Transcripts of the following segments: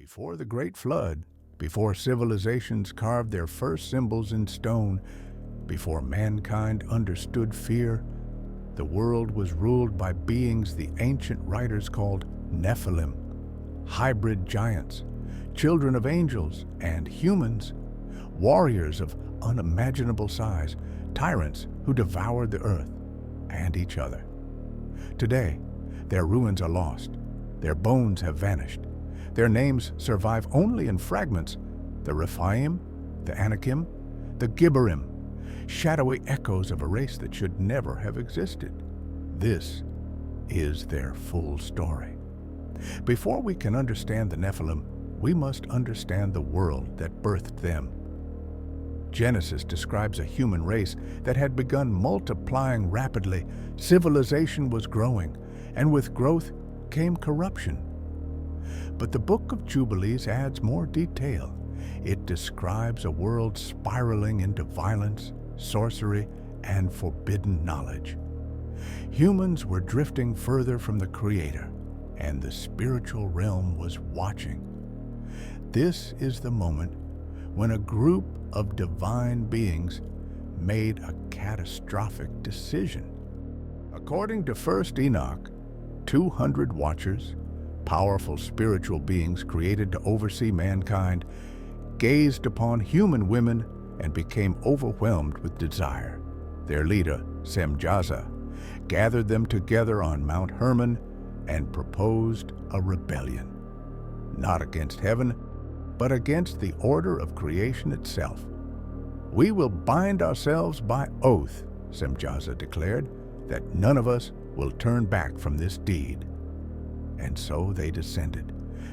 Before the Great Flood, before civilizations carved their first symbols in stone, before mankind understood fear, the world was ruled by beings the ancient writers called Nephilim, hybrid giants, children of angels and humans, warriors of unimaginable size, tyrants who devoured the earth and each other. Today, their ruins are lost, their bones have vanished, their names survive only in fragments: the Rephaim, the Anakim, the Gibberim, shadowy echoes of a race that should never have existed. This is their full story. Before we can understand the Nephilim, we must understand the world that birthed them. Genesis describes a human race that had begun multiplying rapidly. Civilization was growing, and with growth came corruption. But the Book of Jubilees adds more detail. It describes a world spiraling into violence, sorcery, and forbidden knowledge. Humans were drifting further from the Creator, and the spiritual realm was watching. This is the moment when a group of divine beings made a catastrophic decision. According to 1st Enoch, 200 watchers, powerful spiritual beings created to oversee mankind, gazed upon human women and became overwhelmed with desire. Their leader, Zamzummim, gathered them together on Mount Hermon and proposed a rebellion, not against heaven, but against the order of creation itself. "We will bind ourselves by oath," Zamzummim declared, "that none of us will turn back from this deed." And so they descended.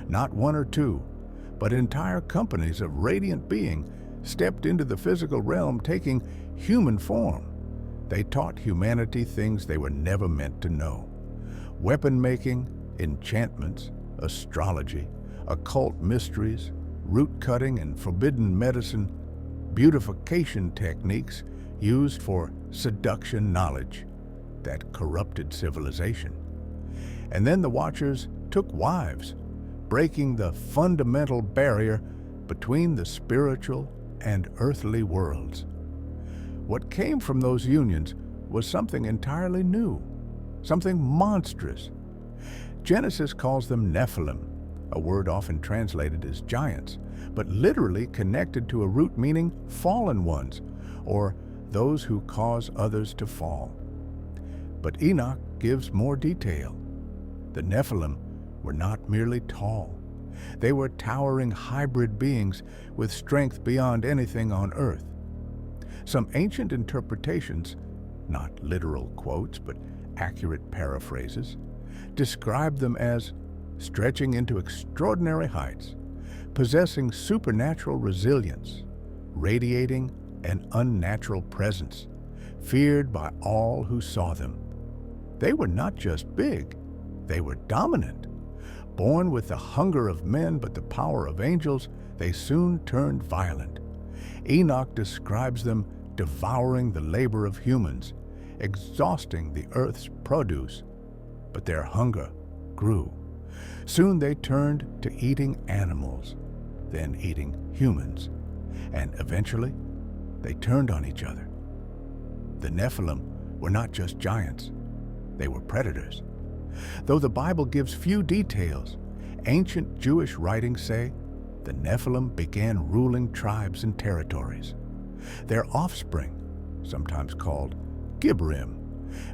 Not one or two, but entire companies of radiant being stepped into the physical realm, taking human form. They taught humanity things they were never meant to know: weapon making, enchantments, astrology, occult mysteries, root cutting and forbidden medicine, beautification techniques used for seduction knowledge that corrupted civilization. And then the Watchers took wives, breaking the fundamental barrier between the spiritual and earthly worlds. What came from those unions was something entirely new, something monstrous. Genesis calls them Nephilim, a word often translated as giants, but literally connected to a root meaning fallen ones, or those who cause others to fall. But Enoch gives more detail. The Nephilim were not merely tall. They were towering hybrid beings with strength beyond anything on earth. Some ancient interpretations, not literal quotes but accurate paraphrases, describe them as stretching into extraordinary heights, possessing supernatural resilience, radiating an unnatural presence, feared by all who saw them. They were not just big, they were dominant. Born with the hunger of men but the power of angels, they soon turned violent. Enoch describes them devouring the labor of humans, exhausting the earth's produce. But their hunger grew. Soon they turned to eating animals, then eating humans, and eventually they turned on each other. The Nephilim were not just giants, they were predators. Though the Bible gives few details, ancient Jewish writings say the Nephilim began ruling tribes and territories. Their offspring, sometimes called Gibberim,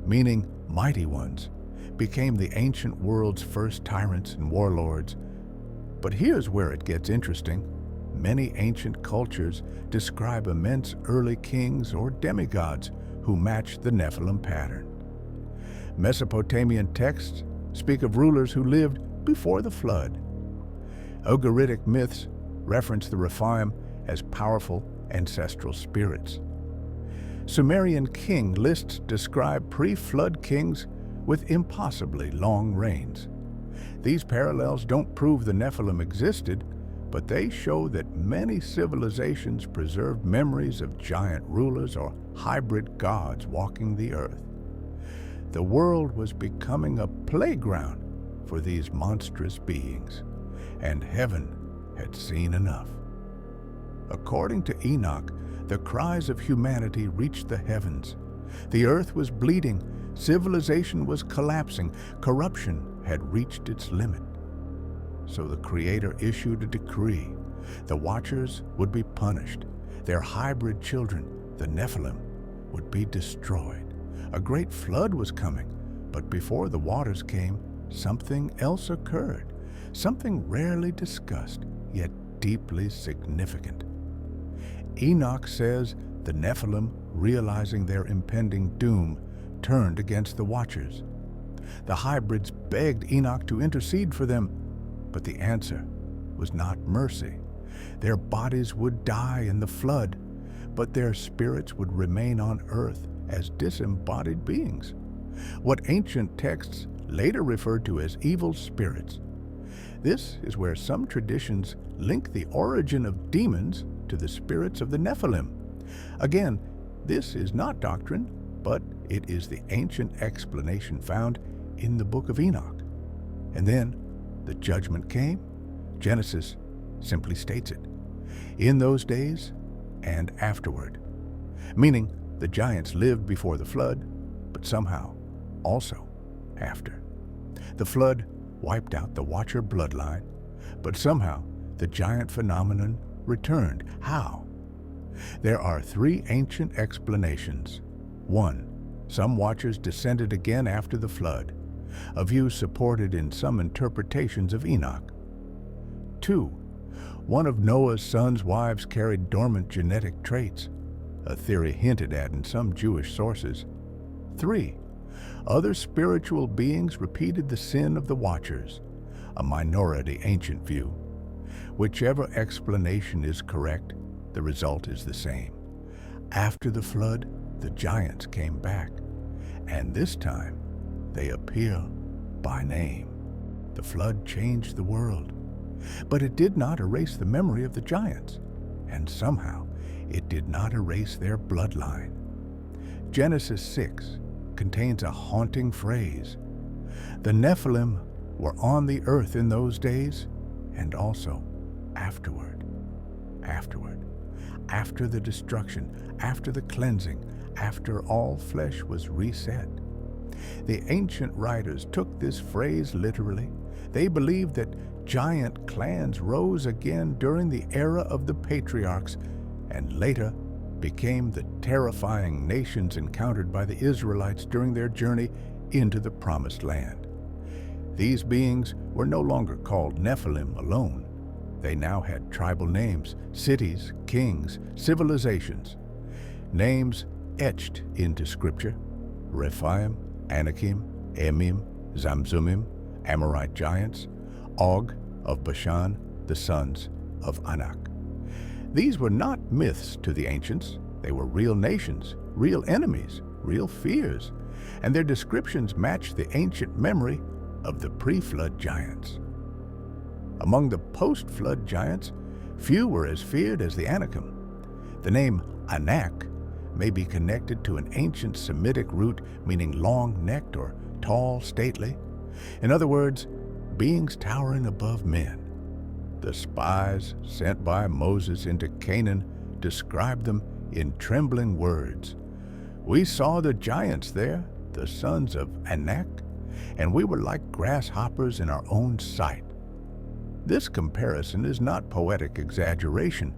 meaning mighty ones, became the ancient world's first tyrants and warlords. But here's where it gets interesting. Many ancient cultures describe immense early kings or demigods who match the Nephilim pattern. Mesopotamian texts speak of rulers who lived before the flood. Ugaritic myths reference the Refaim as powerful ancestral spirits. Sumerian king lists describe pre-flood kings with impossibly long reigns. These parallels don't prove the Nephilim existed, but they show that many civilizations preserved memories of giant rulers or hybrid gods walking the earth. The world was becoming a playground for these monstrous beings, and heaven had seen enough. According to Enoch, the cries of humanity reached the heavens. The earth was bleeding, civilization was collapsing, corruption had reached its limit. So the Creator issued a decree. The Watchers would be punished. Their hybrid children, the Nephilim, would be destroyed. A great flood was coming, but before the waters came, something else occurred, something rarely discussed, yet deeply significant. Enoch says the Nephilim, realizing their impending doom, turned against the Watchers. The hybrids begged Enoch to intercede for them, but the answer was not mercy. Their bodies would die in the flood, but their spirits would remain on earth as disembodied beings, what ancient texts later referred to as evil spirits. This is where some traditions link the origin of demons to the spirits of the Nephilim. Again, this is not doctrine, but it is the ancient explanation found in the Book of Enoch. And then the judgment came. Genesis simply states it. In those days and afterward, meaning the giants lived before the flood, but somehow also after. The flood wiped out the Watcher bloodline, but somehow the giant phenomenon returned. How? There are three ancient explanations. 1. Some Watchers descended again after the flood, a view supported in some interpretations of Enoch. 2. One of Noah's sons' wives carried dormant genetic traits, a theory hinted at in some Jewish sources. 3. Other spiritual beings repeated the sin of the Watchers, a minority ancient view. Whichever explanation is correct, the result is the same. After the flood, the giants came back, and this time they appear by name. The flood changed the world, but it did not erase the memory of the giants, and somehow it did not erase their bloodline. Genesis 6 contains a haunting phrase. The Nephilim were on the earth in those days, and also afterward. After the destruction, after the cleansing, after all flesh was reset. The ancient writers took this phrase literally. They believed that giant clans rose again during the era of the patriarchs and later became the terrifying nations encountered by the Israelites during their journey into the Promised Land. These beings were no longer called Nephilim alone. They now had tribal names, cities, kings, civilizations. Names etched into Scripture: Rephaim, Anakim, Emim, Zamzummim, Amorite giants, Og of Bashan, the sons of Anak. These were not myths to the ancients. They were real nations, real enemies, real fears, and their descriptions matched the ancient memory of the pre-flood giants. Among the post-flood giants, few were as feared as the Anakim. The name Anak may be connected to an ancient Semitic root meaning long-necked or tall, stately. In other words, beings towering above men. The spies sent by Moses into Canaan described them in trembling words. We saw the giants there, the sons of Anak, and we were like grasshoppers in our own sight. This comparison is not poetic exaggeration.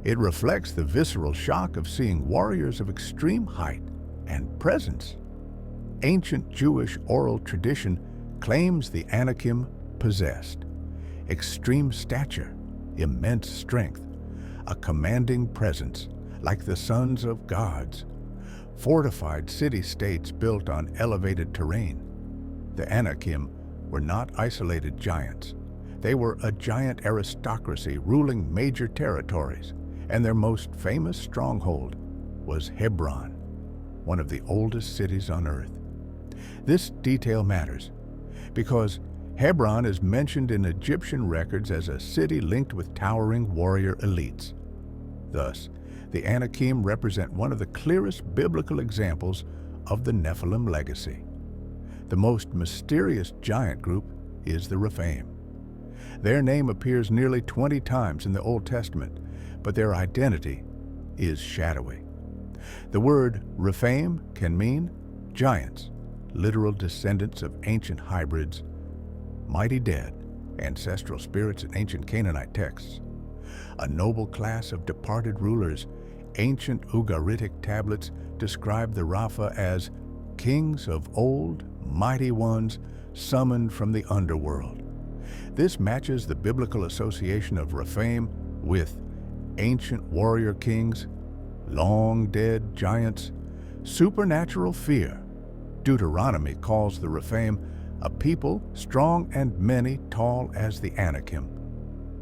It reflects the visceral shock of seeing warriors of extreme height and presence. Ancient Jewish oral tradition claims the Anakim possessed extreme stature, immense strength, a commanding presence like the sons of gods, fortified city-states built on elevated terrain. The Anakim were not isolated giants. They were a giant aristocracy ruling major territories, and their most famous stronghold was Hebron, one of the oldest cities on earth. This detail matters because Hebron is mentioned in Egyptian records as a city linked with towering warrior elites. Thus, the Anakim represent one of the clearest biblical examples of the Nephilim legacy. The most mysterious giant group is the Refaim. Their name appears nearly 20 times in the Old Testament, but their identity is shadowy. The word Rephaim can mean giants, literal descendants of ancient hybrids, mighty dead, ancestral spirits in ancient Canaanite texts. A noble class of departed rulers, ancient Ugaritic tablets describe the Rapha as kings of old, mighty ones summoned from the underworld. This matches the biblical association of Refaim with ancient warrior kings, long-dead giants, supernatural fear. Deuteronomy calls the Refaim a people strong and many, tall as the Anakim.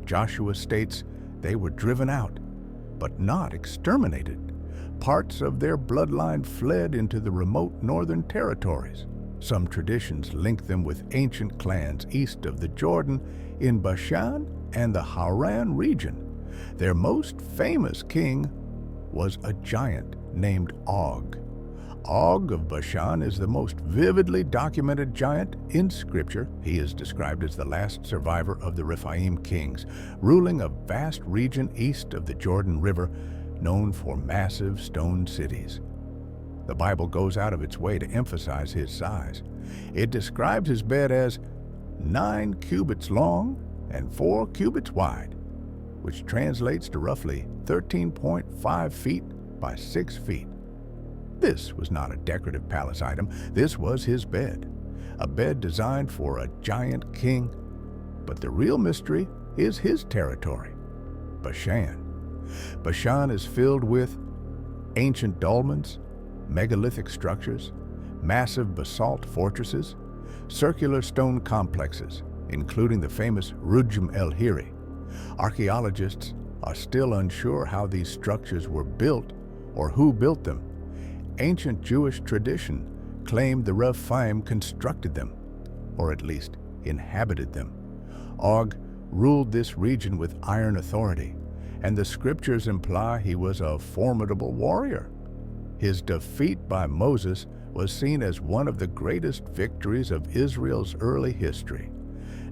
Joshua states they were driven out, but not exterminated. Parts of their bloodline fled into the remote northern territories. Some traditions link them with ancient clans east of the Jordan in Bashan and the Haran region. Their most famous king was a giant named Og. Og of Bashan is the most vividly documented giant in Scripture. He is described as the last survivor of the Rephaim kings, ruling a vast region east of the Jordan River, known for massive stone cities. The Bible goes out of its way to emphasize his size. It describes his bed as 9 cubits long and 4 cubits wide, which translates to roughly 13.5 feet by 6 feet. This was not a decorative palace item. This was his bed, a bed designed for a giant king. But the real mystery is his territory, Bashan. Bashan is filled with ancient dolmens, megalithic structures, massive basalt fortresses, circular stone complexes, including the famous Rujm el-Hiri. Archaeologists are still unsure how these structures were built or who built them. Ancient Jewish tradition claimed the Rephaim constructed them, or at least inhabited them. Og ruled this region with iron authority, and the scriptures imply he was a formidable warrior. His defeat by Moses was seen as one of the greatest victories of Israel's early history,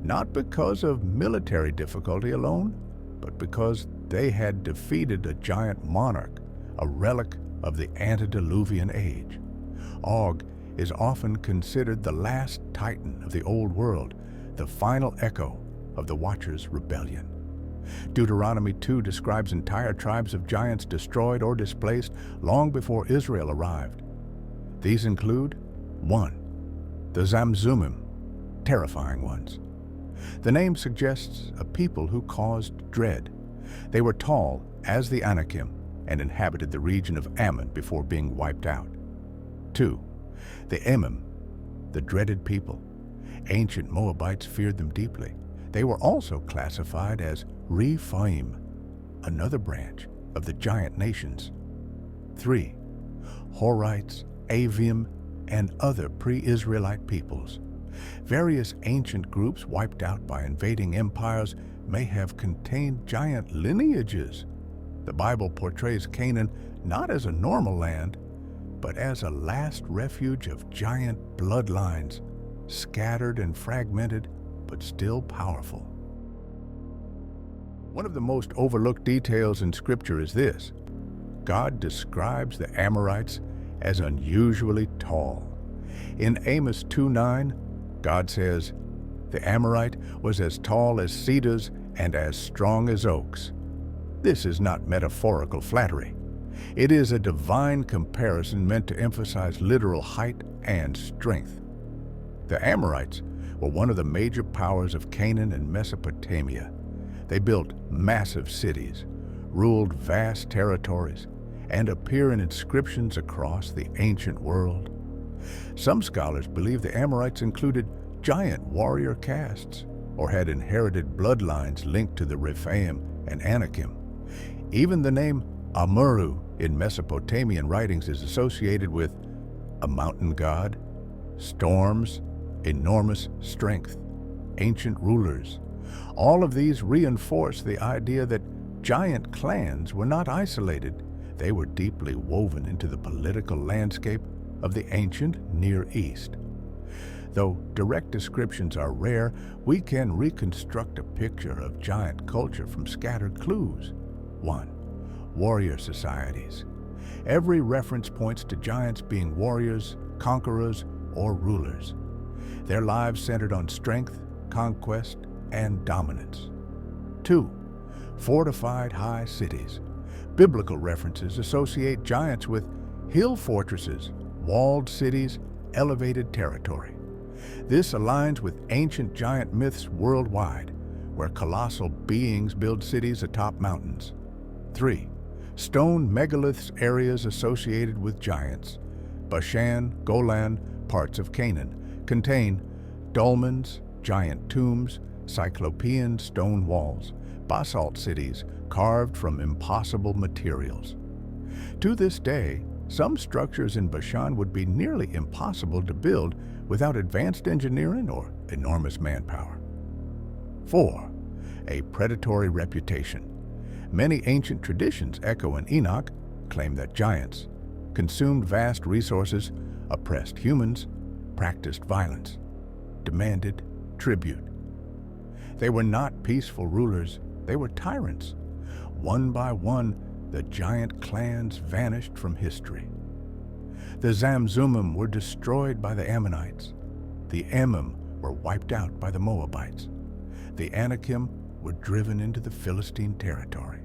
not because of military difficulty alone, but because they had defeated a giant monarch, a relic of the antediluvian age. Og is often considered the last titan of the old world, the final echo of the Watchers' rebellion. Deuteronomy 2 describes entire tribes of giants destroyed or displaced long before Israel arrived. These include 1. The Zamzummim, terrifying ones. The name suggests a people who caused dread. They were tall as the Anakim and inhabited the region of Ammon before being wiped out. 2. The Emim, the dreaded people. Ancient Moabites feared them deeply. They were also classified as Refaim, another branch of the giant nations. 3. Horites, Avim, and other pre-Israelite peoples. Various ancient groups wiped out by invading empires may have contained giant lineages. The Bible portrays Canaan not as a normal land, but as a last refuge of giant bloodlines, scattered and fragmented, but still powerful. One of the most overlooked details in Scripture is this: God describes the Amorites as unusually tall. In Amos 2:9, God says, "The Amorite was as tall as cedars and as strong as oaks." This is not metaphorical flattery. It is a divine comparison meant to emphasize literal height and strength. The Amorites were one of the major powers of Canaan and Mesopotamia. They built massive cities, ruled vast territories, and appear in inscriptions across the ancient world. Some scholars believe the Amorites included giant warrior castes or had inherited bloodlines linked to the Rephaim and Anakim. Even the name Amuru in Mesopotamian writings is associated with a mountain god, storms, enormous strength, ancient rulers. All of these reinforce the idea that giant clans were not isolated. They were deeply woven into the political landscape of the ancient Near East. Though direct descriptions are rare, we can reconstruct a picture of giant culture from scattered clues. 1. Warrior societies. Every reference points to giants being warriors, conquerors, or rulers. Their lives centered on strength, conquest, and dominance. 2. Fortified high cities. Biblical references associate giants with hill fortresses, walled cities, elevated territory. This aligns with ancient giant myths worldwide, where colossal beings build cities atop mountains. 3. Stone megaliths areas associated with giants. Bashan, Golan, parts of Canaan contain dolmens, giant tombs, cyclopean stone walls, basalt cities carved from impossible materials. To this day, some structures in Bashan would be nearly impossible to build without advanced engineering or enormous manpower. 4. A predatory reputation. Many ancient traditions echo in Enoch claim that giants consumed vast resources, oppressed humans, practiced violence, demanded tribute. They were not peaceful rulers, they were tyrants. One by one, the giant clans vanished from history. The Zamzummim were destroyed by the Ammonites. The Emim were wiped out by the Moabites. The Anakim were driven into the Philistine territory.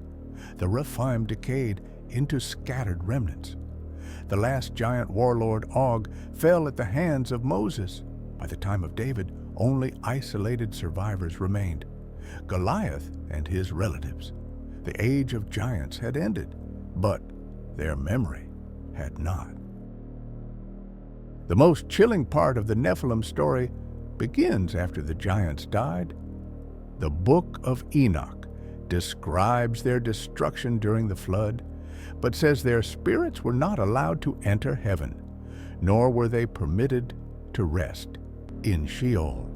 The Rephaim decayed into scattered remnants. The last giant warlord, Og, fell at the hands of Moses. By the time of David, only isolated survivors remained. Goliath and his relatives. The age of giants had ended, but their memory had not. The most chilling part of the Nephilim story begins after the giants died. The Book of Enoch describes their destruction during the flood, but says their spirits were not allowed to enter heaven, nor were they permitted to rest in Sheol,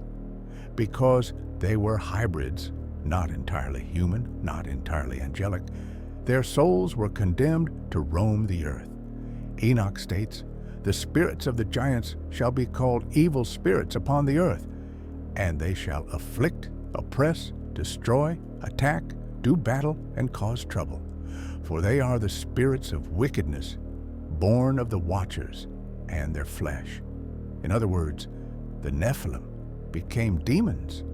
because they were hybrids, not entirely human, not entirely angelic. Their souls were condemned to roam the earth. Enoch states, "The spirits of the giants shall be called evil spirits upon the earth, and they shall afflict, oppress, destroy, attack, do battle, and cause trouble. For they are the spirits of wickedness, born of the watchers and their flesh." In other words, the Nephilim became demons,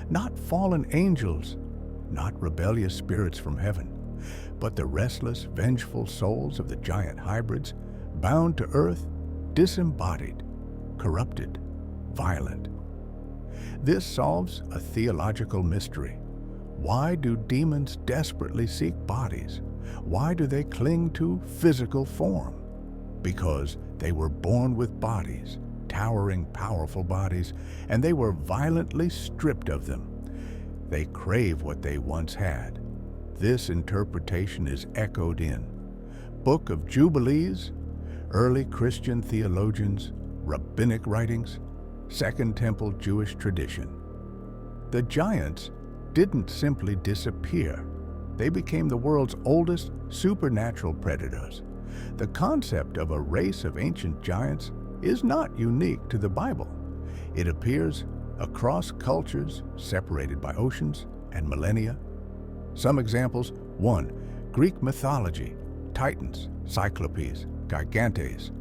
not fallen angels, not rebellious spirits from heaven, but the restless, vengeful souls of the giant hybrids, bound to earth, disembodied, corrupted, violent. This solves a theological mystery. Why do demons desperately seek bodies? Why do they cling to physical form? Because they were born with bodies, towering, powerful bodies, and they were violently stripped of them. They crave what they once had. This interpretation is echoed in Book of Jubilees, early Christian theologians, rabbinic writings, Second Temple Jewish tradition. The giants didn't simply disappear. They became the world's oldest supernatural predators. The concept of a race of ancient giants is not unique to the Bible. It appears across cultures separated by oceans and millennia. Some examples: 1. Greek mythology, titans, cyclopes, gigantes,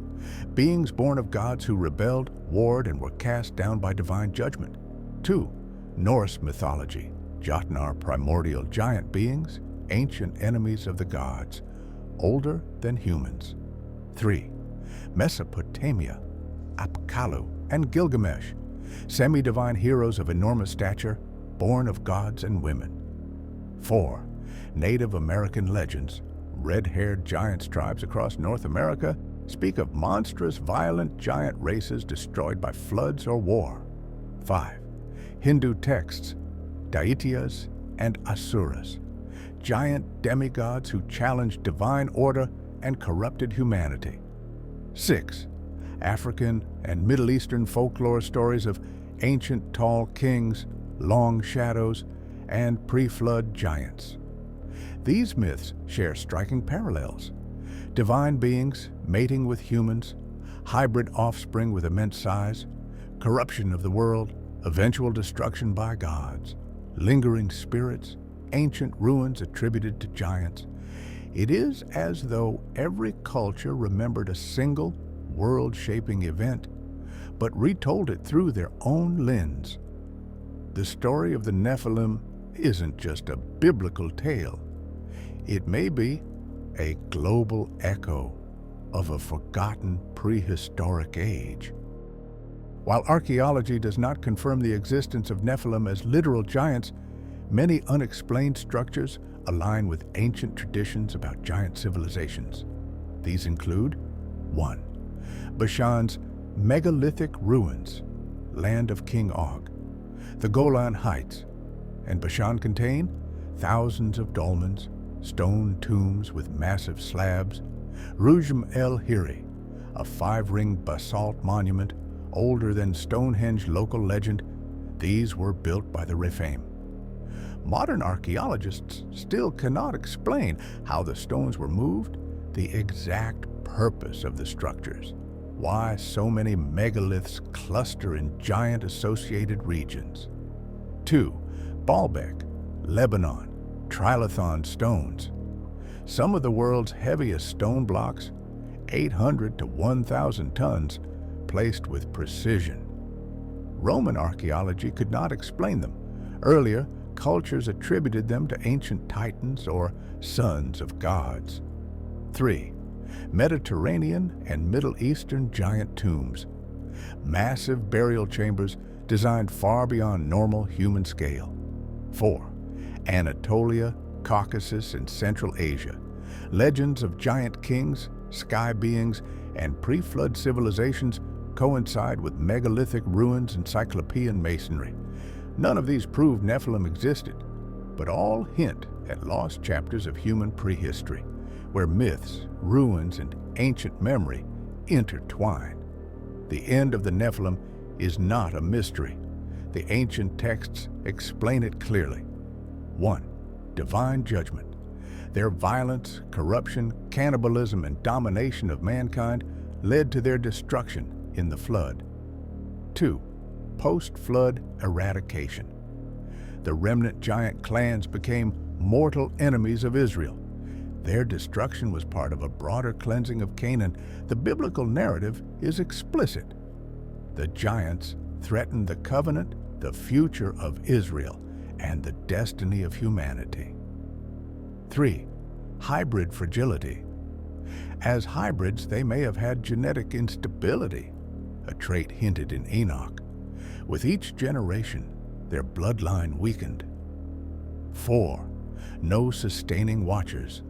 beings born of gods who rebelled, warred, and were cast down by divine judgment. 2. Norse mythology, Jotnar primordial giant beings, ancient enemies of the gods, older than humans. 3. Mesopotamia, Apkallu and Gilgamesh, semi-divine heroes of enormous stature, born of gods and women. 4. Native American legends, red-haired giants tribes across North America speak of monstrous, violent giant races destroyed by floods or war. 5. Hindu texts, Daityas and Asuras, giant demigods who challenged divine order and corrupted humanity. 6. African and Middle Eastern folklore stories of ancient tall kings, long shadows, and pre-flood giants. These myths share striking parallels. Divine beings mating with humans, hybrid offspring with immense size, corruption of the world, eventual destruction by gods, lingering spirits, ancient ruins attributed to giants. It is as though every culture remembered a single world-shaping event, but retold it through their own lens. The story of the Nephilim isn't just a biblical tale. It may be a global echo of a forgotten prehistoric age. While archaeology does not confirm the existence of Nephilim as literal giants, many unexplained structures align with ancient traditions about giant civilizations. These include 1. Bashan's megalithic ruins, land of King Og. The Golan Heights and Bashan contain thousands of dolmens, stone tombs with massive slabs. Rujm el-Hiri, a 5-ring basalt monument older than Stonehenge local legend. These were built by the Rephaim. Modern archaeologists still cannot explain how the stones were moved, the exact purpose of the structures, why so many megaliths cluster in giant associated regions. 2. Baalbek, Lebanon, trilithon stones. Some of the world's heaviest stone blocks, 800 to 1,000 tons, placed with precision. Roman archaeology could not explain them. Earlier, cultures attributed them to ancient titans or sons of gods. 3. Mediterranean and Middle Eastern giant tombs. Massive burial chambers designed far beyond normal human scale. 4. Anatolia, Caucasus, and Central Asia. Legends of giant kings, sky beings, and pre-flood civilizations coincide with megalithic ruins and Cyclopean masonry. None of these prove Nephilim existed, but all hint at lost chapters of human prehistory, where myths, ruins, and ancient memory intertwine. The end of the Nephilim is not a mystery. The ancient texts explain it clearly. 1. Divine judgment. Their violence, corruption, cannibalism, and domination of mankind led to their destruction in the flood. 2. Post-flood eradication. The remnant giant clans became mortal enemies of Israel. Their destruction was part of a broader cleansing of Canaan. The biblical narrative is explicit. The giants threatened the covenant, the future of Israel, and the destiny of humanity. 3. Hybrid fragility. As hybrids, they may have had genetic instability, a trait hinted in Enoch. With each generation, their bloodline weakened. 4. No sustaining watchers.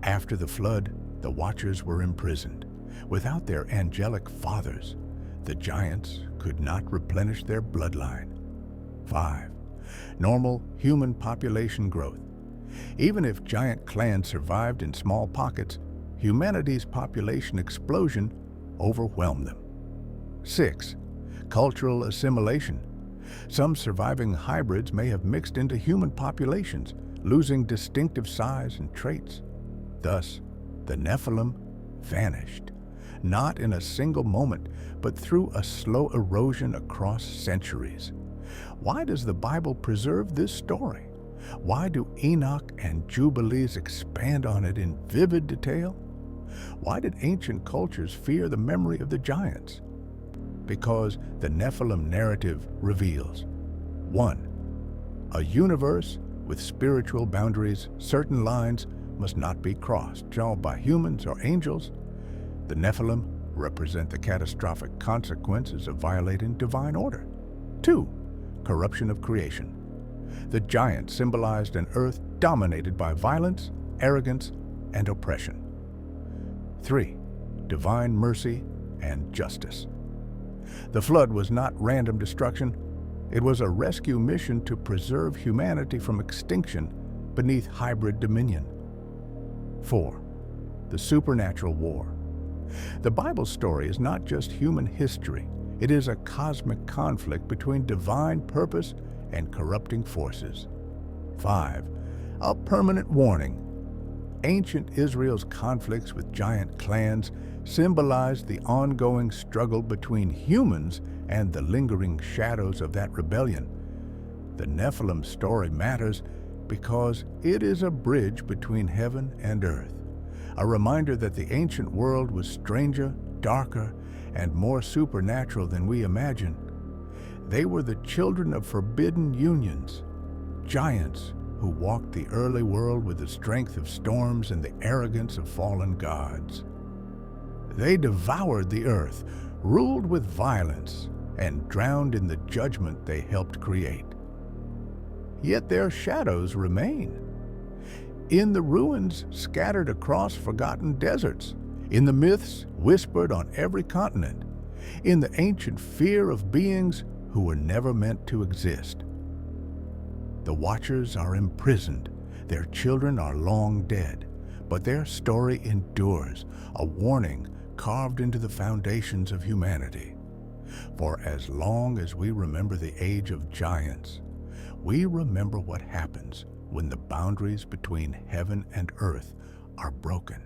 After the flood, the watchers were imprisoned. Without their angelic fathers, the giants could not replenish their bloodline. 5. Normal human population growth. Even if giant clans survived in small pockets, humanity's population explosion overwhelmed them. 6. Cultural assimilation. Some surviving hybrids may have mixed into human populations, losing distinctive size and traits. Thus, the Nephilim vanished, not in a single moment, but through a slow erosion across centuries. Why does the Bible preserve this story? Why do Enoch and Jubilees expand on it in vivid detail? Why did ancient cultures fear the memory of the giants? Because the Nephilim narrative reveals 1. A universe with spiritual boundaries. Certain lines must not be crossed, by humans or angels. The Nephilim represent the catastrophic consequences of violating divine order. 2. Corruption of creation. The giants symbolized an earth dominated by violence, arrogance, and oppression. 3. Divine mercy and justice. The flood was not random destruction. It was a rescue mission to preserve humanity from extinction beneath hybrid dominion. 4. The supernatural war. The Bible story is not just human history. It is a cosmic conflict between divine purpose and corrupting forces. 5. A permanent warning. Ancient Israel's conflicts with giant clans symbolized the ongoing struggle between humans and the lingering shadows of that rebellion. The Nephilim story matters because it is a bridge between heaven and earth, a reminder that the ancient world was stranger, darker, and more supernatural than we imagine. They were the children of forbidden unions, giants who walked the early world with the strength of storms and the arrogance of fallen gods. They devoured the earth, ruled with violence, and drowned in the judgment they helped create. Yet their shadows remain. In the ruins scattered across forgotten deserts, in the myths whispered on every continent, in the ancient fear of beings who were never meant to exist. The Watchers are imprisoned, their children are long dead, but their story endures, a warning carved into the foundations of humanity. For as long as we remember the age of giants, we remember what happens when the boundaries between heaven and earth are broken.